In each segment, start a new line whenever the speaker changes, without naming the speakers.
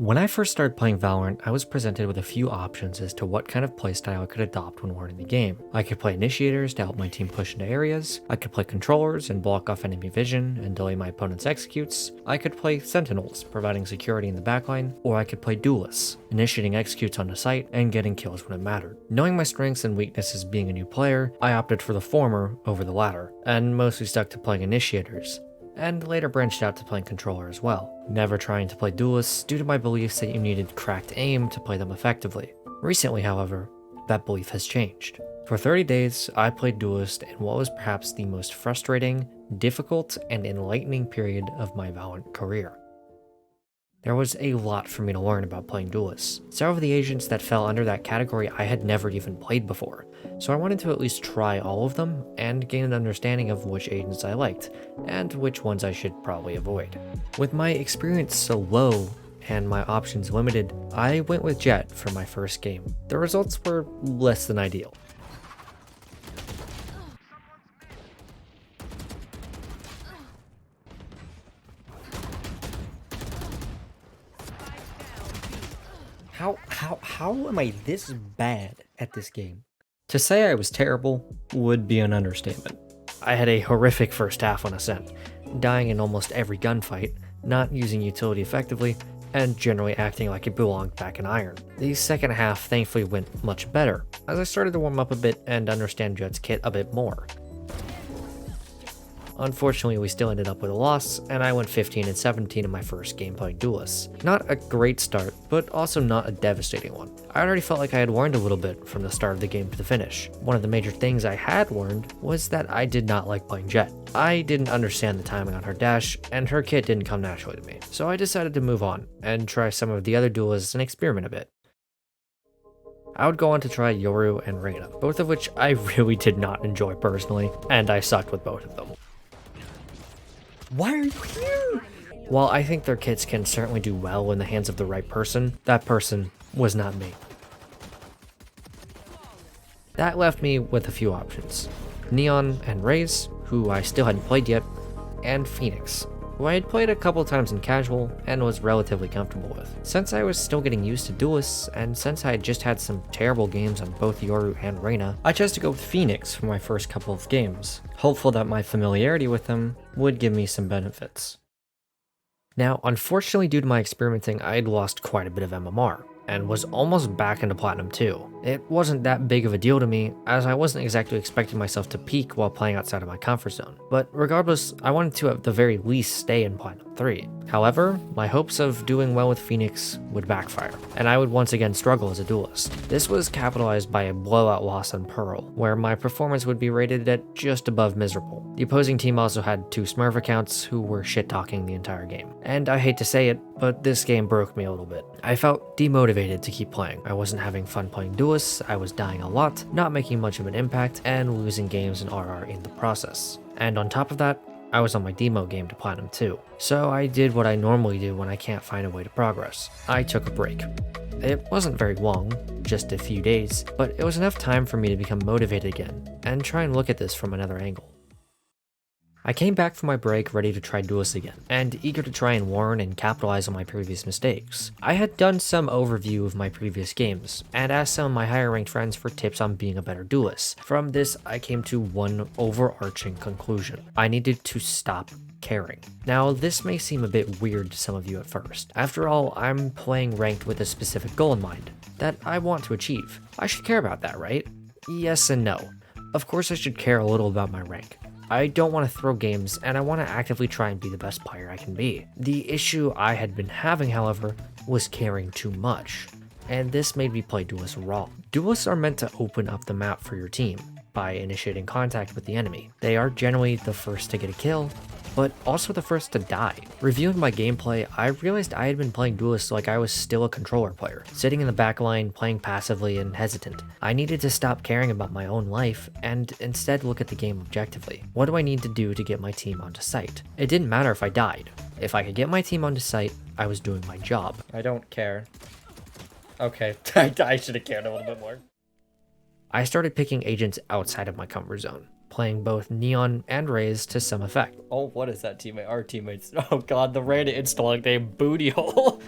When I first started playing Valorant, I was presented with a few options as to what kind of playstyle I could adopt when learning the game. I could play initiators to help my team push into areas, I could play controllers and block off enemy vision and delay my opponent's executes, I could play sentinels, providing security in the backline, or I could play duelists, initiating executes on the site and getting kills when it mattered. Knowing my strengths and weaknesses being a new player, I opted for the former over the latter, and mostly stuck to playing initiators, and later branched out to playing controller as well, never trying to play duelists due to my beliefs that you needed cracked aim to play them effectively. Recently, however, that belief has changed. For 30 days, I played duelist in what was perhaps the most frustrating, difficult, and enlightening period of my Valorant career. There was a lot for me to learn about playing duelists. Several of the agents that fell under that category I had never even played before, so I wanted to at least try all of them and gain an understanding of which agents I liked, and which ones I should probably avoid. With my experience so low and my options limited, I went with Jett for my first game. The results were less than ideal. How am I this bad at this game? To say I was terrible would be an understatement. I had a horrific first half on Ascent, dying in almost every gunfight, not using utility effectively, and generally acting like it belonged back in Iron. The second half thankfully went much better, as I started to warm up a bit and understand Jett's kit a bit more. Unfortunately, we still ended up with a loss, and I went 15 and 17 in my first game playing duelists. Not a great start, but also not a devastating one. I already felt like I had learned a little bit from the start of the game to the finish. One of the major things I had learned was that I did not like playing Jett. I didn't understand the timing on her dash, and her kit didn't come naturally to me. So I decided to move on, and try some of the other duelists and experiment a bit. I would go on to try Yoru and Reyna, both of which I really did not enjoy personally, and I sucked with both of them. Why are you here? While I think their kits can certainly do well in the hands of the right person, that person was not me. That left me with a few options. Neon and Raze, who I still hadn't played yet, and Phoenix, who I had played a couple times in casual and was relatively comfortable with. Since I was still getting used to duelists, and since I had just had some terrible games on both Yoru and Reyna, I chose to go with Phoenix for my first couple of games, hopeful that my familiarity with them would give me some benefits. Now, unfortunately, due to my experimenting, I had lost quite a bit of MMR, and was almost back into Platinum 2. It wasn't that big of a deal to me, as I wasn't exactly expecting myself to peak while playing outside of my comfort zone. But regardless, I wanted to at the very least stay in Platinum 3. However, my hopes of doing well with Phoenix would backfire, and I would once again struggle as a duelist. This was capitalized by a blowout loss on Pearl, where my performance would be rated at just above miserable. The opposing team also had 2 Smurf accounts who were shit-talking the entire game. And I hate to say it, but this game broke me a little bit. I felt demotivated to keep playing. I wasn't having fun playing duelists, I was dying a lot, not making much of an impact, and losing games in RR in the process. And on top of that, I was on my demo game to Platinum 2. So I did what I normally do when I can't find a way to progress. I took a break. It wasn't very long, just a few days, but it was enough time for me to become motivated again, and try and look at this from another angle. I came back from my break ready to try duelists again, and eager to try and learn and capitalize on my previous mistakes. I had done some overview of my previous games, and asked some of my higher ranked friends for tips on being a better duelist. From this, I came to one overarching conclusion. I needed to stop caring. Now, this may seem a bit weird to some of you at first. After all, I'm playing ranked with a specific goal in mind, that I want to achieve. I should care about that, right? Yes and no. Of course I should care a little about my rank. I don't want to throw games, and I want to actively try and be the best player I can be. The issue I had been having, however, was caring too much, and this made me play duelists wrong. Duelists are meant to open up the map for your team by initiating contact with the enemy. They are generally the first to get a kill, but also the first to die. Reviewing my gameplay, I realized I had been playing duelists like I was still a controller player, sitting in the back line, playing passively and hesitant. I needed to stop caring about my own life and instead look at the game objectively. What do I need to do to get my team onto site? It didn't matter if I died. If I could get my team onto site, I was doing my job. I don't care. Okay, I should have cared a little bit more. I started picking agents outside of my comfort zone, playing both Neon and Raze to some effect. Oh, what is that teammate? Our teammates. Oh god, the random install name Booty Hole.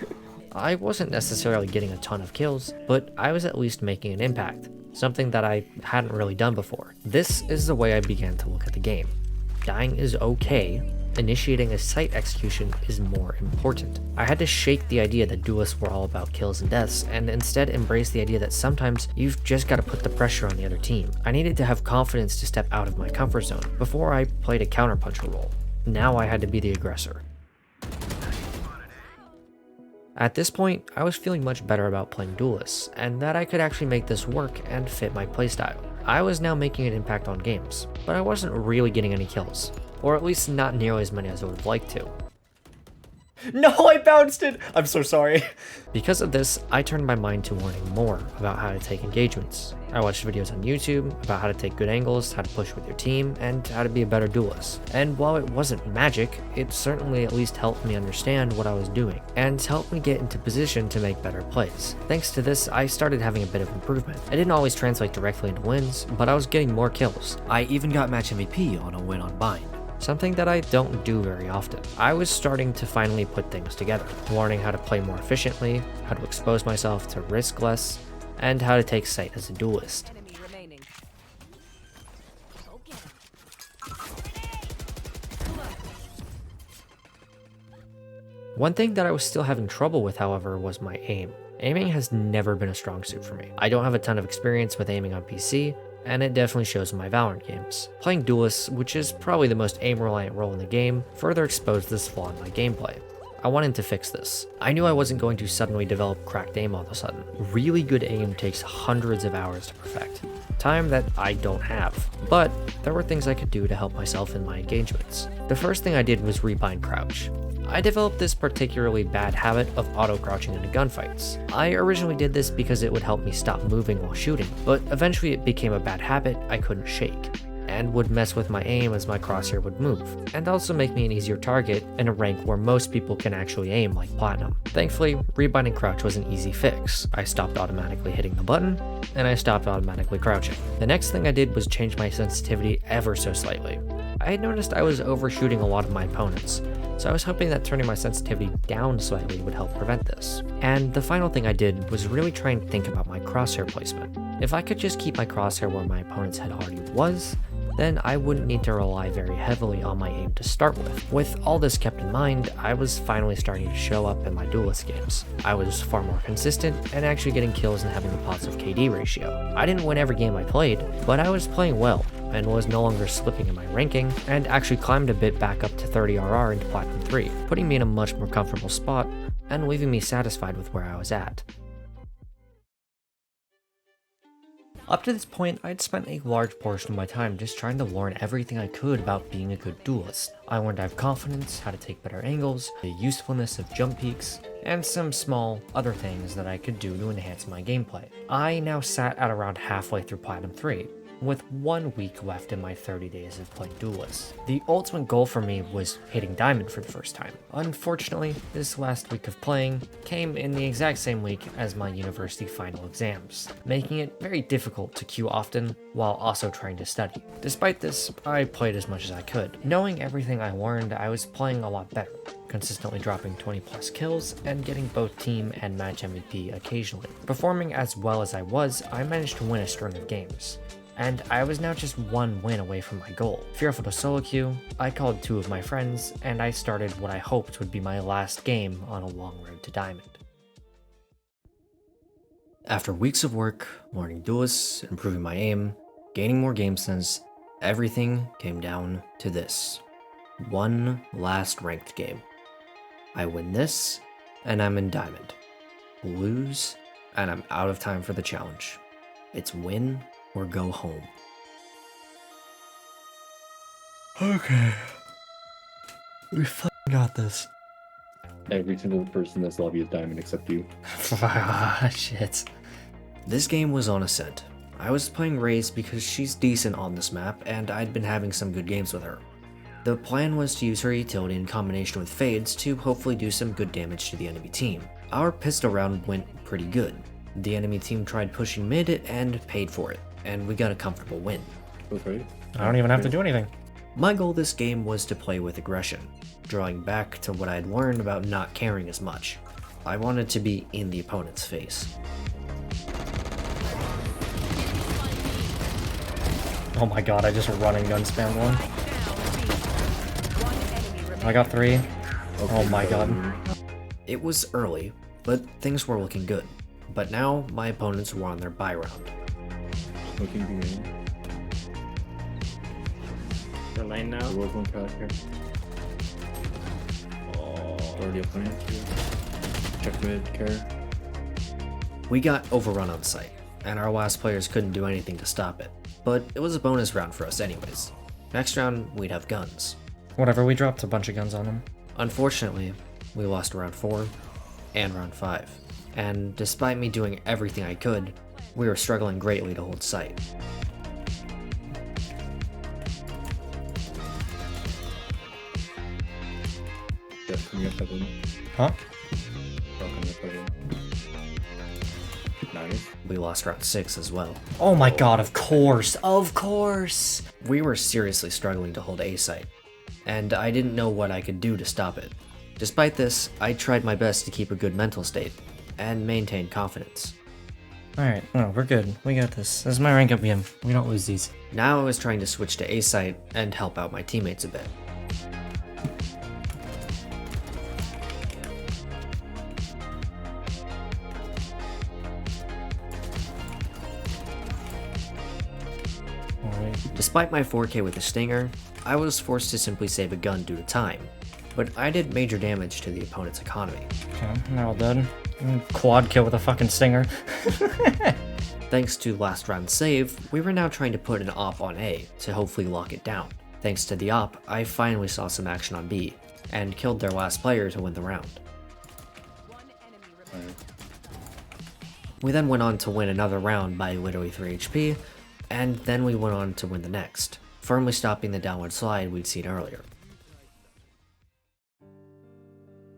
I wasn't necessarily getting a ton of kills, but I was at least making an impact, something that I hadn't really done before. This is the way I began to look at the game. Dying is okay, initiating a site execution is more important. I had to shake the idea that duelists were all about kills and deaths, and instead embrace the idea that sometimes you've just got to put the pressure on the other team. I needed to have confidence to step out of my comfort zone. Before, I played a counterpuncher role. Now I had to be the aggressor. At this point, I was feeling much better about playing duelists, and that I could actually make this work and fit my playstyle. I was now making an impact on games, but I wasn't really getting any kills, or at least not nearly as many as I would have liked to.
No, I bounced it! I'm so sorry.
Because of this, I turned my mind to learning more about how to take engagements. I watched videos on YouTube about how to take good angles, how to push with your team, and how to be a better duelist. And while it wasn't magic, it certainly at least helped me understand what I was doing, and helped me get into position to make better plays. Thanks to this, I started having a bit of improvement. It didn't always translate directly into wins, but I was getting more kills.
I even got match MVP on a win on Bind.
Something that I don't do very often. I was starting to finally put things together, learning how to play more efficiently, how to expose myself to risk less, and how to take site as a duelist. One thing that I was still having trouble with, however, was my aim. Aiming has never been a strong suit for me. I don't have a ton of experience with aiming on PC, and it definitely shows in my Valorant games. Playing Duelist, which is probably the most aim-reliant role in the game, further exposed this flaw in my gameplay. I wanted to fix this. I knew I wasn't going to suddenly develop cracked aim all of a sudden. Really good aim takes hundreds of hours to perfect, time that I don't have, but there were things I could do to help myself in my engagements. The first thing I did was rebind crouch. I developed this particularly bad habit of auto-crouching into gunfights. I originally did this because it would help me stop moving while shooting, but eventually it became a bad habit I couldn't shake, and would mess with my aim as my crosshair would move, and also make me an easier target in a rank where most people can actually aim like Platinum. Thankfully, rebinding crouch was an easy fix. I stopped automatically hitting the button, and I stopped automatically crouching. The next thing I did was change my sensitivity ever so slightly. I had noticed I was overshooting a lot of my opponents, so I was hoping that turning my sensitivity down slightly would help prevent this. And the final thing I did was really try and think about my crosshair placement. If I could just keep my crosshair where my opponent's head already was, then I wouldn't need to rely very heavily on my aim to start with. With all this kept in mind, I was finally starting to show up in my duelist games. I was far more consistent and actually getting kills and having a positive KD ratio. I didn't win every game I played, but I was playing well and was no longer slipping in my ranking, and actually climbed a bit back up to 30 RR into Platinum 3, putting me in a much more comfortable spot and leaving me satisfied with where I was at. Up to this point, I'd spent a large portion of my time just trying to learn everything I could about being a good duelist. I learned to have confidence, how to take better angles, the usefulness of jump peaks, and some small other things that I could do to enhance my gameplay. I now sat at around halfway through Platinum 3, with 1 week left in my 30 days of playing Duelist. The ultimate goal for me was hitting Diamond for the first time. Unfortunately, this last week of playing came in the exact same week as my university final exams, making it very difficult to queue often while also trying to study. Despite this, I played as much as I could. Knowing everything I learned, I was playing a lot better, consistently dropping 20 plus kills and getting both team and match MVP occasionally. Performing as well as I was, I managed to win a string of games, and I was now just one win away from my goal. Fearful to solo queue, I called 2 of my friends, and I started what I hoped would be my last game on a long road to Diamond. After weeks of work, learning duelists, improving my aim, gaining more game sense, everything came down to this. One last ranked game. I win this, and I'm in Diamond. Lose, and I'm out of time for the challenge. It's win or go home.
Okay. We f***ing got this.
Every single person in this lobby is Diamond except you.
Shit. This game was on Ascent. I was playing Raze because she's decent on this map, and I'd been having some good games with her. The plan was to use her utility in combination with Fades to hopefully do some good damage to the enemy team. Our pistol round went pretty good. The enemy team tried pushing mid and paid for it, and we got a comfortable win.
Okay.
I don't even have to do anything.
My goal this game was to play with aggression, drawing back to what I had learned about not caring as much. I wanted to be in the opponent's face.
Oh my god, I just run and gun spammed one. I got 3. Oh my god.
It was early, but things were looking good. But now, my opponents were on their buy round.
Looking the game.
The lane now.
There was one cat here. Already up lane. Check mid, care.
We got overrun on site, and our last players couldn't do anything to stop it. But it was a bonus round for us anyways. Next round, we'd have guns.
Whatever, we dropped a bunch of guns on them.
Unfortunately, we lost round 4 and round 5. And despite me doing everything I could, we were struggling greatly to hold site.
Jett coming up heaven.
Huh?
Coming up heaven. Nice.
We lost round 6 as well.
Oh my god, of course! Of course!
We were seriously struggling to hold A site, and I didn't know what I could do to stop it. Despite this, I tried my best to keep a good mental state, and maintain confidence.
Alright, no, we're good. We got this. This is my rank up game. We don't lose these.
Now I was trying to switch to A site and help out my teammates a bit.
Alright.
Despite my 4K with the Stinger, I was forced to simply save a gun due to time, but I did major damage to the opponent's economy.
Okay, now all done. Quad kill with a fucking stinger.
Thanks to last round's save, we were now trying to put an op on A to hopefully lock it down. Thanks to the op, I finally saw some action on B, and killed their last player to win the round. We then went on to win another round by literally 3 HP, and then we went on to win the next, firmly stopping the downward slide we'd seen earlier.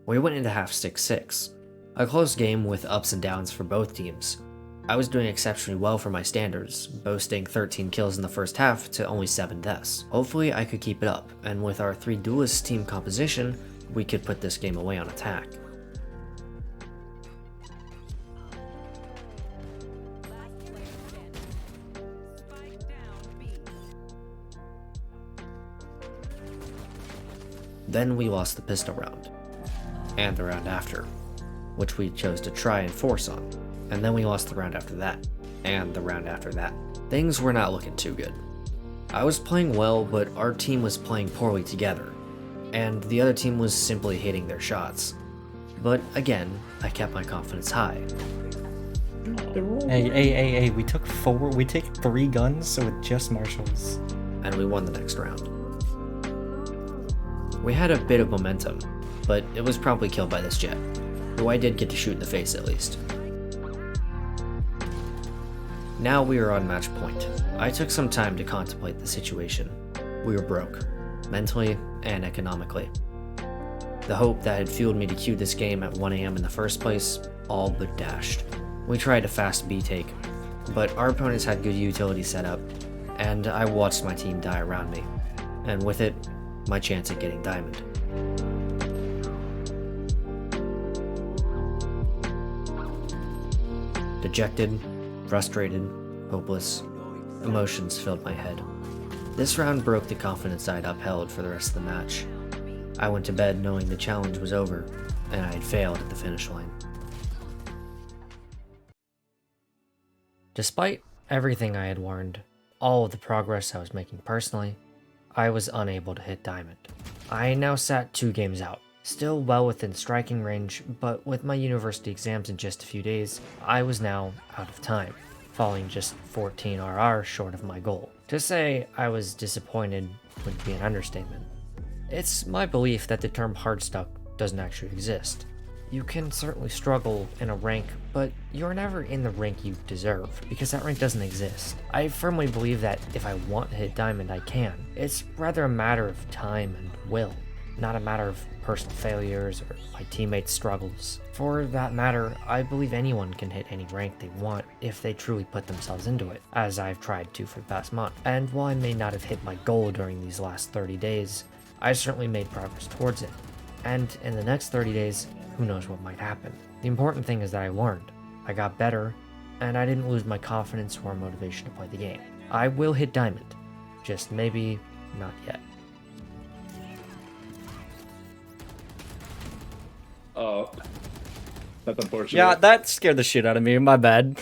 We went into half 6-6, a close game with ups and downs for both teams. I was doing exceptionally well for my standards, boasting 13 kills in the first half to only 7 deaths. Hopefully I could keep it up, and with our 3 duelist team composition, we could put this game away on attack. Then we lost the pistol round, and the round after, which we chose to try and force on, and then we lost the round after that, and the round after that. Things were not looking too good. I was playing well, but our team was playing poorly together, and the other team was simply hitting their shots. But again, I kept my confidence high.
Hey, we took 3 guns, so with just marshals.
And we won the next round. We had a bit of momentum, but it was promptly killed by this Jett, who I did get to shoot in the face at least. Now we were on match point. I took some time to contemplate the situation. We were broke, mentally and economically. The hope that had fueled me to queue this game at 1 AM in the first place all but dashed. We tried a fast B take, but our opponents had good utility set up, and I watched my team die around me, and with it, my chance at getting diamond. Dejected, frustrated, hopeless, emotions filled my head. This round broke the confidence I'd upheld for the rest of the match. I went to bed knowing the challenge was over, and I had failed at the finish line. Despite everything I had learned, all of the progress I was making personally, I was unable to hit diamond. I now sat 2 games out, still well within striking range, but with my university exams in just a few days, I was now out of time, falling just 14 RR short of my goal. To say I was disappointed would be an understatement. It's my belief that the term hard stuck doesn't actually exist. You can certainly struggle in a rank, but you're never in the rank you deserve, because that rank doesn't exist. I firmly believe that if I want to hit diamond, I can. It's rather a matter of time and will, not a matter of personal failures or my teammates' struggles. For that matter, I believe anyone can hit any rank they want if they truly put themselves into it, as I've tried to for the past month. And while I may not have hit my goal during these last 30 days, I certainly made progress towards it. And in the next 30 days, who knows what might happen. The important thing is that I learned, I got better, and I didn't lose my confidence or motivation to play the game. I will hit diamond, just maybe not yet.
Oh, that's unfortunate.
Yeah, that scared the shit out of me. My bad.